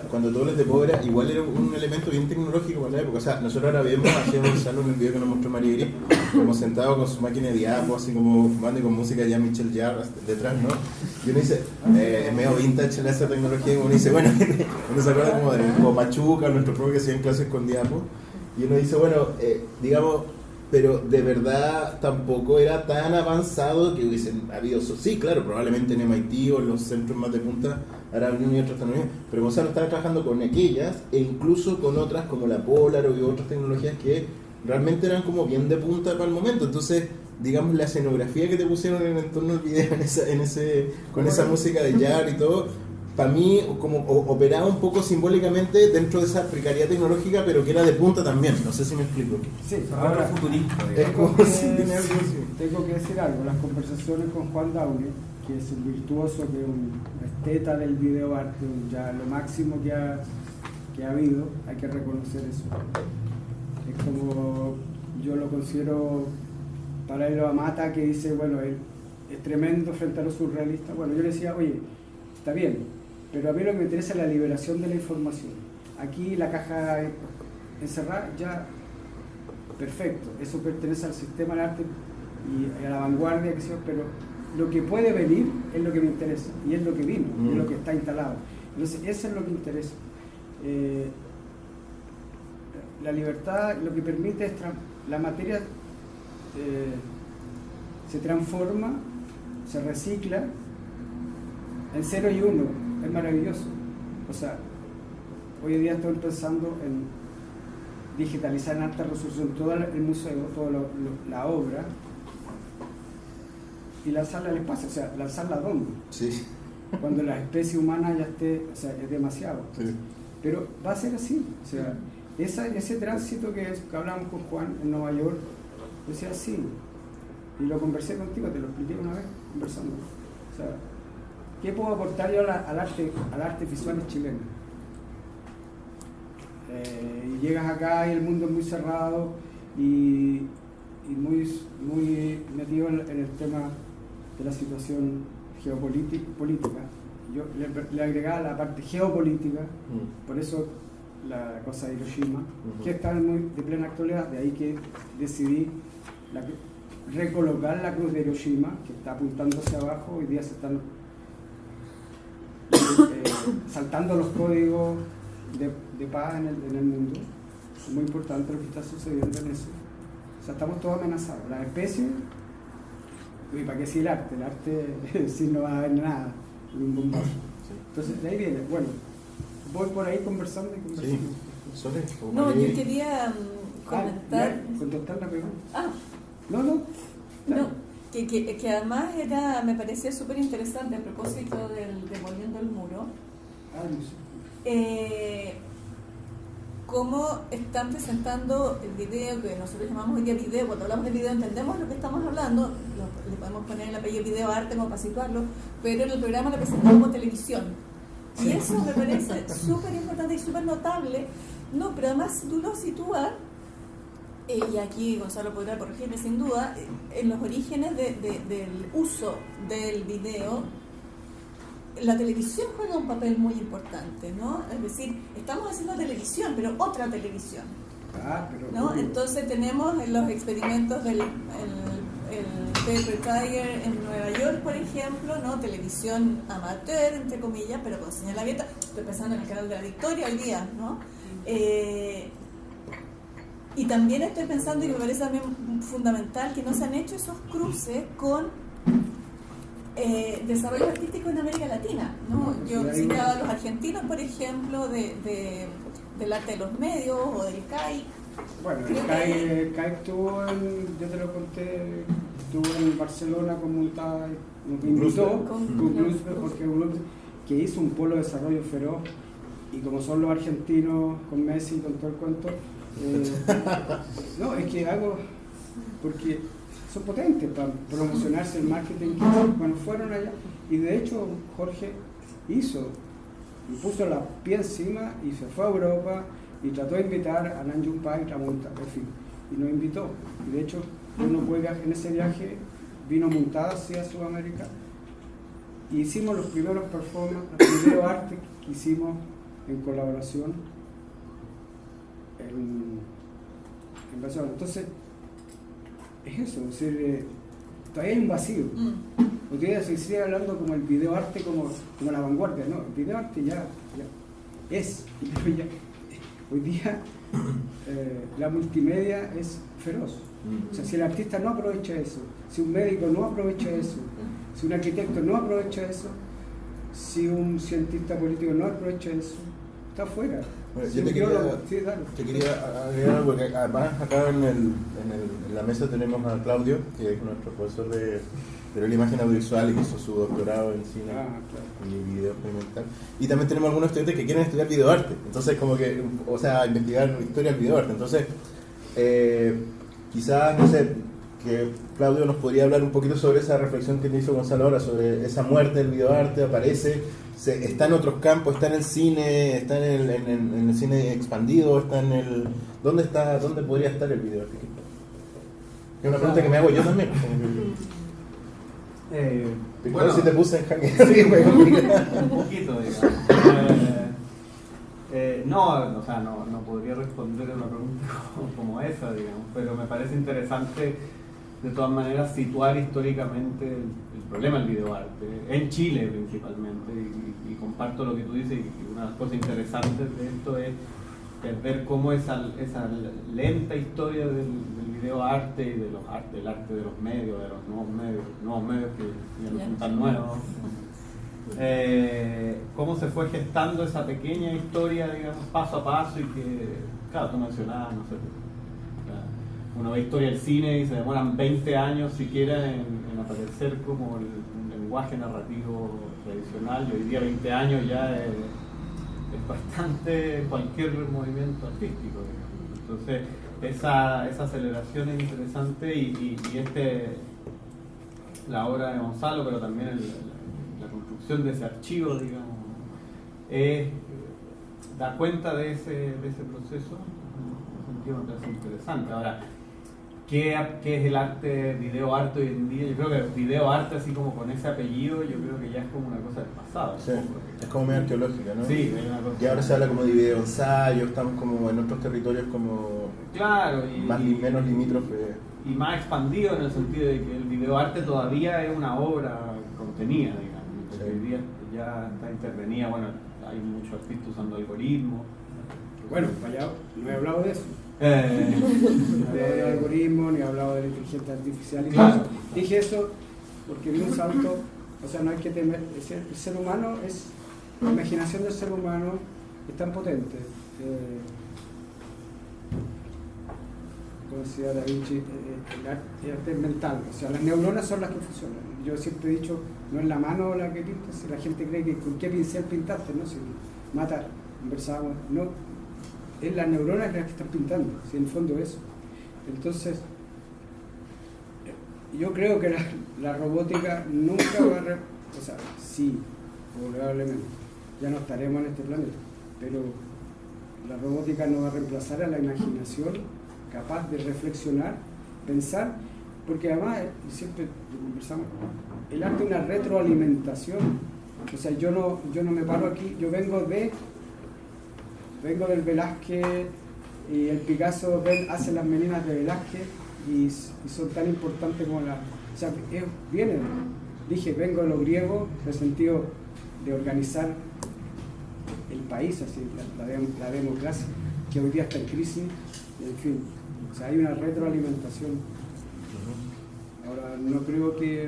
cuando está tú hablas de Pobra, igual era un elemento bien tecnológico para la época. O sea, nosotros ahora hacíamos un salón en el video que nos mostró María Iris, como sentado con su máquina de diapo, así como fumando y con música ya Michel Jarre detrás, ¿no? Y uno dice, es medio vintage en esa tecnología, y uno dice, bueno, uno se acuerda como Machuca, nuestro propio que hacían clases con diapo, y uno dice, bueno, digamos, pero de verdad tampoco era tan avanzado que hubiesen habido... Sí, claro, probablemente en MIT o en los centros más de punta habrá habido otras tecnologías, pero Gonzalo estaba trabajando con aquellas e incluso con otras como la Polar y otras tecnologías que realmente eran como bien de punta para el momento. Entonces, digamos, la escenografía que te pusieron en el entorno del video con esa música de Jar y todo, para mí como operaba un poco simbólicamente dentro de esa precariedad tecnológica, pero que era de punta también. No sé si me explico. Sí, ahora futurista. Tengo que decir algo. Las conversaciones con Juan Daule, que es un virtuoso, que es un esteta del video arte, ya lo máximo que ha habido, hay que reconocer eso. Es como, yo lo considero paralelo a Mata, que dice, bueno, él es tremendo frente a los surrealistas. Bueno, yo le decía, oye, está bien, pero a mí lo que me interesa es la liberación de la información. Aquí la caja encerrada, ya, perfecto, eso pertenece al sistema del arte y a la vanguardia, pero lo que puede venir es lo que me interesa, y es lo que vino, es lo que está instalado. Entonces, eso es lo que interesa. La libertad lo que permite es la materia se transforma, se recicla en 0 y 1, es maravilloso. O sea, hoy en día estoy pensando en digitalizar en alta resolución todo el museo, toda la obra, y lanzarla al espacio, o sea, lanzarla a dónde. Sí. Cuando la especie humana ya esté, o sea, es demasiado. Sí. Pero va a ser así, o sea, ese tránsito que hablamos con Juan en Nueva York, decía así, y lo conversé contigo, te lo expliqué una vez conversando. O sea, ¿qué puedo aportar yo al arte visual chileno? Y llegas acá y el mundo es muy cerrado y muy metido en el tema de la situación geopolítica. Yo le agregaba la parte geopolítica, por eso la cosa de Hiroshima, que está muy de plena actualidad, de ahí que decidí recolocar la cruz de Hiroshima, que está apuntando hacia abajo. Hoy día se están saltando los códigos de paz en el mundo. Es muy importante lo que está sucediendo en eso. O sea, estamos todos amenazados. Las especies, ¿y para qué si el arte? El arte si no va a haber nada, un bombazo. Entonces, de ahí viene. Bueno, voy por ahí conversando y conversando. Sí. No, yo quería comentar... ¿Contestar la pregunta? Ah, No. Que además me parecía súper interesante a propósito del Demoliendo el Muro. Cómo están presentando el video, que nosotros llamamos hoy día video. Cuando hablamos de video entendemos lo que estamos hablando, le podemos poner el apellido video arte como para situarlo, pero en el programa lo presentamos como televisión. Y eso me parece súper importante y súper notable. No, pero además tú lo sitúas, y aquí Gonzalo podrá corregirme sin duda, en los orígenes del uso del video. La televisión juega un papel muy importante, ¿no? Es decir, estamos haciendo televisión, pero otra televisión, ¿no? Entonces tenemos los experimentos del Paper Tiger en Nueva York, por ejemplo, ¿no? Televisión amateur, entre comillas, pero con señal abierta. Estoy pensando en el canal de la Victoria hoy día, ¿no? Y también estoy pensando, y me parece también fundamental, que no se han hecho esos cruces con desarrollo artístico en América Latina, ¿no? Yo citaba a los argentinos, por ejemplo, del arte de los medios o del CAI. Bueno, el CAI estuvo yo te lo conté, estuvo en Barcelona con Montada, nos invitó con Jorge Gluz, que hizo un polo de desarrollo feroz, y como son los argentinos con Messi y con todo el cuento, no, es que hago, porque son potentes para promocionarse el marketing. Bueno, fueron allá, y de hecho Jorge puso la pie encima y se fue a Europa y trató de invitar a Nanjun Paik, en fin. y nos invitó. Y de hecho, uno puede viajar en ese viaje, vino montada hacia Sudamérica, y hicimos los primeros performances, los video arte que hicimos en colaboración en Barcelona. Entonces, es eso, es decir, todavía hay un vacío. Hoy día se sigue hablando como el video arte como la vanguardia, no, el video arte ya es, pero ya, hoy día la multimedia es feroz. O sea, si el artista no aprovecha eso, si un médico no aprovecha eso, si un arquitecto no aprovecha eso, si un cientista político no aprovecha eso, está fuera. Bueno, Si yo un te biólogo- quería agregar algo, porque además acá en la mesa tenemos a Claudio, que es nuestro profesor de la imagen audiovisual y que hizo su doctorado en cine y video experimental. Y también tenemos algunos estudiantes que quieren estudiar videoarte, entonces como que, o sea, investigar historia del videoarte. Entonces, quizás, no sé, que Claudio nos podría hablar un poquito sobre esa reflexión que te hizo Gonzalo ahora, sobre esa muerte del videoarte, aparece, está en otros campos, está en el cine, está en el cine expandido, está en el... ¿Dónde podría estar el videoarte? Es una pregunta que me hago yo también. Bueno, si te puse en jaque. Sí, un poquito, digamos. No, o sea, no podría responder a una pregunta como esa, digamos, pero me parece interesante de todas maneras situar históricamente el problema del videoarte, en Chile principalmente, y comparto lo que tú dices, y una de las cosas interesantes de esto es ver cómo esa lenta historia del videoarte y de los artes, del arte de los medios, de los nuevos medios que ya no son tan nuevos, cómo se fue gestando esa pequeña historia, digamos, paso a paso, y que, claro, tú mencionabas, no sé, uno ve historia del cine y se demoran 20 años siquiera en aparecer como un lenguaje narrativo tradicional, y hoy día 20 años ya es bastante cualquier movimiento artístico, digamos. Entonces esa aceleración es interesante, y la obra de Gonzalo, pero también la construcción de ese archivo, digamos, da cuenta de ese proceso. En un sentido me parece interesante. Ahora, ¿qué es el arte, videoarte hoy en día? Yo creo que videoarte, así como con ese apellido, yo creo que ya es como una cosa del pasado. Sí, es como medio arqueológica, ¿no? Sí, hay una cosa. Y ahora se habla como de video ensayo, estamos como en otros territorios como... Claro, menos limítrofe. Y más expandido, en el sentido de que el videoarte todavía es una obra contenida, digamos. Porque hoy día ya está intervenida, bueno, hay muchos artistas usando algoritmos. Bueno, allá no he hablado de eso. No he hablado de algoritmo, ni he hablado de la inteligencia artificial. Claro. Dije eso porque vi un salto, o sea, no hay que temer. El ser humano la imaginación del ser humano es tan potente. Como decía Da Vinci, el arte es mental, o sea, las neuronas son las que funcionan. Yo siempre he dicho, no es la mano la que pinta, si la gente cree que con qué pincel pintaste, ¿no? Si mata, conversábamos, no, es las neuronas las que están pintando, si en el fondo eso. Entonces, yo creo que la robótica nunca va a, o sea, sí, probablemente, ya no estaremos en este planeta, pero la robótica no va a reemplazar a la imaginación capaz de reflexionar, pensar, porque además, siempre conversamos, el arte es una retroalimentación. O sea, yo no me paro aquí, yo vengo del Velázquez, y el Picasso hace las meninas de Velázquez y son tan importantes como la... O sea, vengo de lo griego, en el sentido de organizar el país, así, la democracia, que hoy día está en crisis, en fin. O sea, hay una retroalimentación. Ahora, no creo que...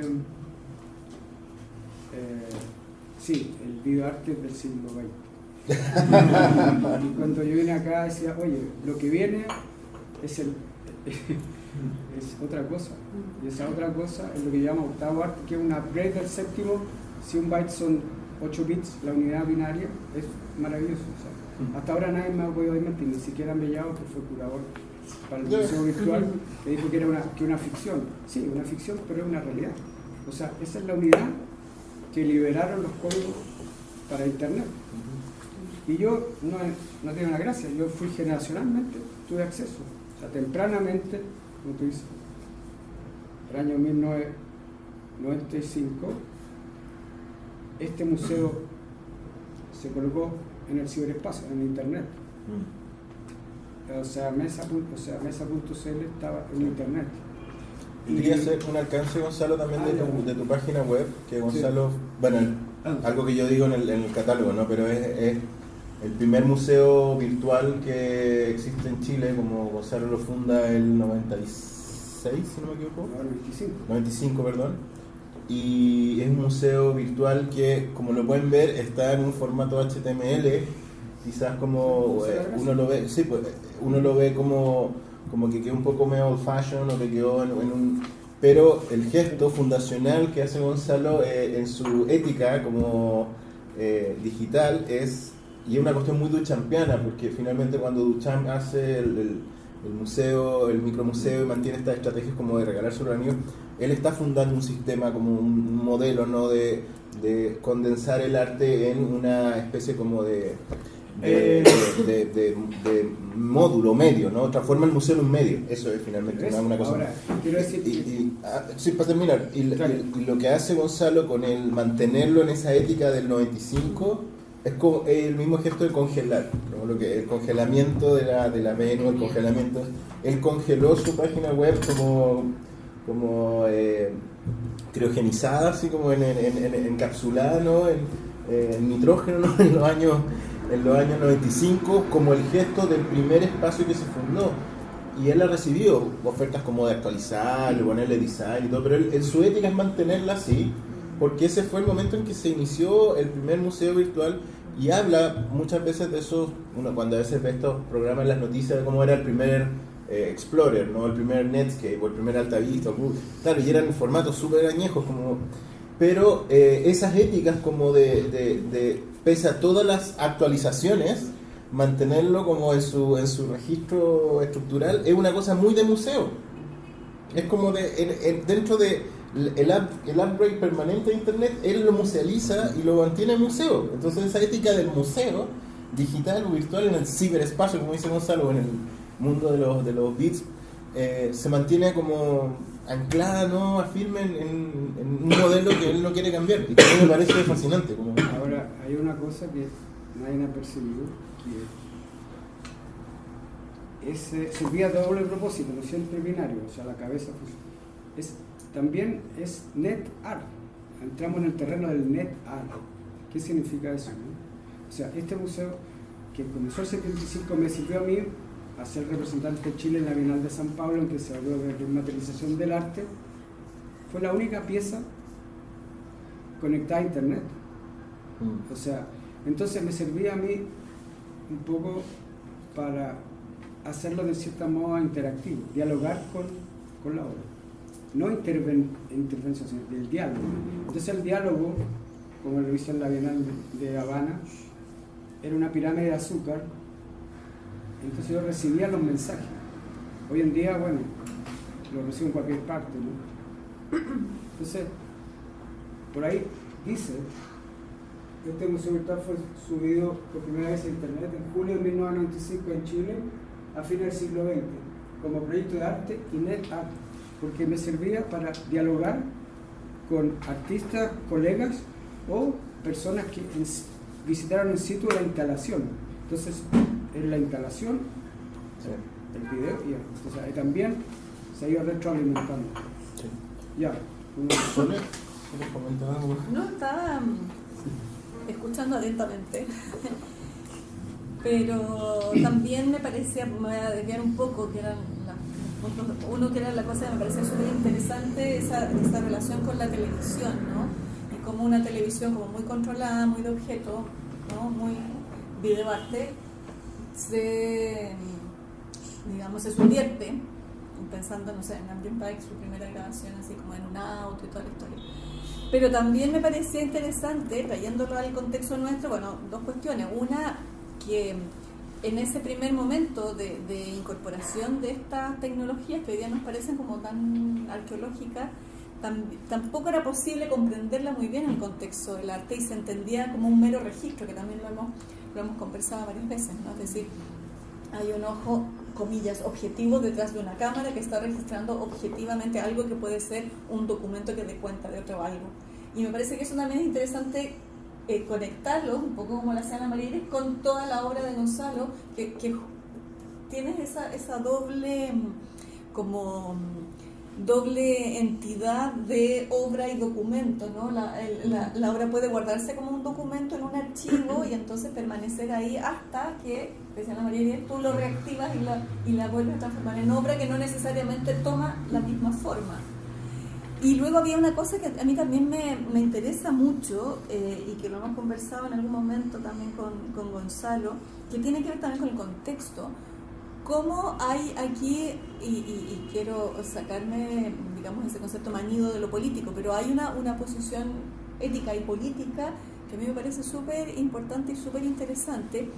sí, el videoarte es del siglo XX. Y cuando yo vine acá decía, oye, lo que viene es otra cosa. Y esa otra cosa es lo que llama octavo arte, que es un upgrade del séptimo. Si un byte son 8 bits, la unidad binaria, es maravilloso. O sea, hasta ahora nadie me ha podido desmentir, ni siquiera Mellado, que fue curador para el museo virtual, que dijo que era una ficción. Sí, una ficción, pero es una realidad. O sea, esa es la unidad que liberaron los códigos para Internet. Y yo no tengo una gracia, yo fui generacionalmente, tuve acceso. O sea, tempranamente, como tú dices, el año 1995, este museo se colocó en el ciberespacio, en internet. O sea, mesa.cl estaba en internet. Y quería hacer un alcance, Gonzalo, también de tu página web, que Gonzalo, bueno, algo que yo digo en el catálogo, ¿no? Pero es el primer museo virtual que existe en Chile, como Gonzalo lo funda el 96, si no me equivoco. 95, perdón. Y es un museo virtual que, como lo pueden ver, está en un formato HTML, quizás como uno lo ve, sí, pues, uno lo ve como que quedó un poco medio old fashion o que quedó en un... Pero el gesto fundacional que hace Gonzalo en su ética como digital y es una cuestión muy duchampiana, porque finalmente cuando Duchamp hace el museo, el micromuseo, y mantiene estas estrategias como de regalar sobre amigos, él está fundando un sistema, como un modelo, ¿no? de condensar el arte en una especie como de módulo medio, ¿no? Transforma el museo en un medio. Eso es finalmente una cosa. Ahora, quiero decir sí, para terminar, y lo que hace Gonzalo con el mantenerlo en esa ética del 95 es como el mismo gesto de congelar, ¿no? Lo que el congelamiento de la Venus, el congelamiento. Él congeló su página web como criogenizada, así como encapsulada, ¿no? En nitrógeno, ¿no? en los años 95, como el gesto del primer espacio que se fundó. Y él ha recibido ofertas como de actualizar, de ponerle design y todo, pero su ética es mantenerla así, porque ese fue el momento en que se inició el primer museo virtual. Y habla muchas veces de eso, uno cuando a veces ve estos programas en las noticias de cómo era el primer Explorer, ¿no? El primer Netscape o el primer Altavista, claro, y eran formatos súper añejos, pero esas éticas como de pese a todas las actualizaciones, mantenerlo como en su registro estructural es una cosa muy de museo. Es como dentro de el upgrade permanente de internet, él lo musealiza y lo mantiene en museo. Entonces esa ética del museo digital o virtual en el ciberespacio, como dice Gonzalo, en el mundo de los bits, se mantiene como anclada, ¿no? Firme en un modelo que él no quiere cambiar, y que a mí me parece fascinante. Ahora, hay una cosa que nadie ha percibido, que servía de doble propósito, no siempre binario, o sea, la cabeza también es net art. Entramos en el terreno del net art. ¿Qué significa eso, no? O sea, este museo que comenzó el 75 me sirvió a mí a ser representante de Chile en la Bienal de San Pablo, en que se habló de desmaterialización del arte. Fue la única pieza conectada a internet. O sea, entonces me servía a mí un poco para hacerlo de cierta modo interactivo, dialogar con la obra. No intervención, sino el diálogo. Entonces el diálogo, como lo hice en la Bienal de Habana, era una pirámide de azúcar. Entonces yo recibía los mensajes. Hoy en día, bueno, lo recibo en cualquier parte, ¿no? Entonces, por ahí dice, este museo virtual fue subido por primera vez a internet en julio de 1995 en Chile, a fines del siglo XX, como proyecto de arte y net art, porque me servía para dialogar con artistas, colegas o personas que visitaron el sitio de la instalación. Entonces, en la instalación, el video, y entonces ahí también se ha ido retroalimentando. Sí. Ya. ¿Sole? ¿Quieres comentar algo? No, estaba escuchando atentamente. Pero también me parecía, me voy a desviar un poco, que eran los puntos. Uno, que era la cosa que me parecía súper interesante, esa relación con la televisión, ¿no? Y como una televisión como muy controlada, muy de objeto, ¿no? Muy videoarte, se subvierte, pensando, no sé, en Andrew Pike, su primera grabación, así como en un auto y toda la historia. Pero también me parecía interesante, trayéndolo al contexto nuestro, bueno, dos cuestiones. Una, que en ese primer momento de incorporación de estas tecnologías que hoy día nos parecen como tan arqueológicas, tampoco era posible comprenderla muy bien en el contexto del arte, y se entendía como un mero registro, que también lo hemos conversado varias veces, ¿no? Es decir, hay un ojo comillas, objetivo detrás de una cámara que está registrando objetivamente algo que puede ser un documento que dé cuenta de otro algo. Y me parece que eso también es interesante conectarlo, un poco como la hacía Ana María Iris, con toda la obra de Gonzalo, que tienes esa doble, como doble entidad de obra y documento, ¿no? La obra puede guardarse como un documento en un archivo y entonces permanecer ahí hasta que, decía Ana María Iris, tú lo reactivas y la vuelves a transformar en obra que no necesariamente toma la misma forma. Y luego había una cosa que a mí también me interesa mucho y que lo hemos conversado en algún momento también con Gonzalo, que tiene que ver también con el contexto. Cómo hay aquí, y quiero sacarme, digamos, ese concepto manido de lo político, pero hay una posición ética y política que a mí me parece súper importante y súper interesante,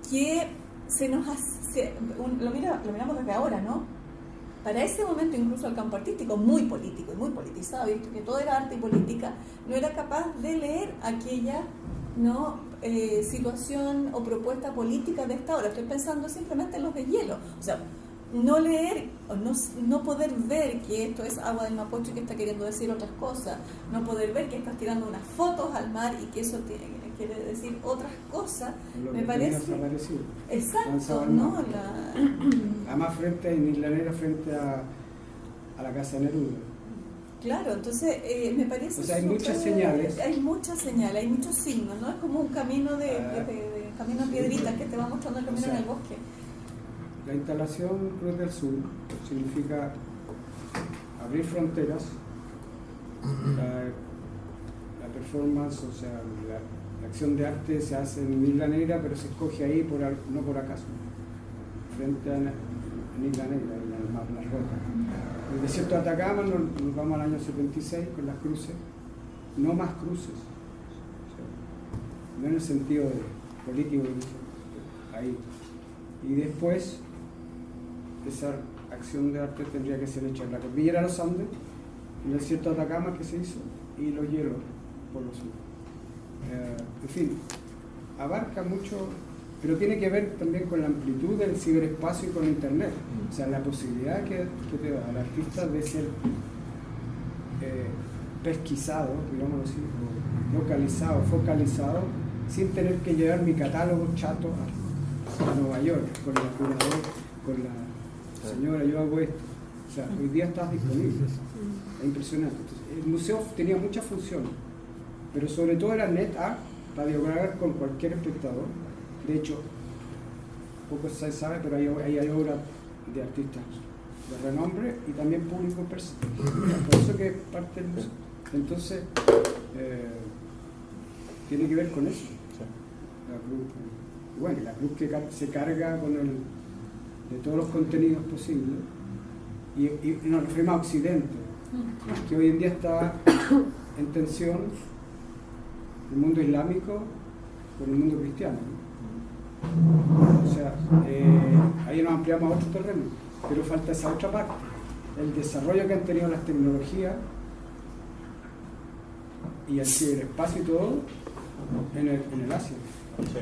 que se nos hace, lo miramos desde ahora, ¿no? Para ese momento, incluso el campo artístico, muy político y muy politizado, visto que todo era arte y política, no era capaz de leer aquella, ¿no?, situación o propuesta política de esta hora. Estoy pensando simplemente en los deshielo. O sea, no leer o no poder ver que esto es agua del Mapocho y que está queriendo decir otras cosas, no poder ver que estás tirando unas fotos al mar y que eso quiere decir otras cosas, me parece... Exacto, ¿no? Además frente a Isla Negra, frente a la Casa de Neruda. Claro, entonces me parece... O sea, hay muchas señales. Hay muchas señales, hay muchos signos, ¿no? Es como un camino de camino a piedritas que te va mostrando el camino, o sea, en el bosque. La instalación Cruz del Sur significa abrir fronteras, la performance, o sea, la acción de arte se hace en Isla Negra, pero se escoge ahí no por acaso, frente a Isla Negra, en el mar, las rocas. El desierto de Atacama nos vamos al año 76 con las cruces, no más cruces, o sea, no en el sentido de político, ahí. Y después esa acción de arte tendría que ser hecha en la cordillera de los Andes, en el desierto de Atacama que se hizo, y los hielos por los sur. En fin, abarca mucho, pero tiene que ver también con la amplitud del ciberespacio y con internet. O sea, la posibilidad que te da al artista de ser pesquisado, digámoslo así, o localizado, focalizado, sin tener que llevar mi catálogo chato a Nueva York, con la curadora, con la señora, yo hago esto. O sea, hoy día estás disponible. Es impresionante. Entonces, el museo tenía muchas funciones, pero sobre todo era net art para dialogar con cualquier espectador. De hecho, poco se sabe, pero ahí hay obras de artistas de renombre y también público personal. Por eso que parte del museo. Entonces, tiene que ver con eso. La cruz, bueno, la cruz que se carga con de todos los contenidos posibles, y nos referimos a Occidente, que hoy en día está en tensión el mundo islámico con el mundo cristiano. O sea, ahí nos ampliamos a otro terreno, pero falta esa otra parte, el desarrollo que han tenido las tecnologías y el ciberespacio y todo en el Asia. Sí.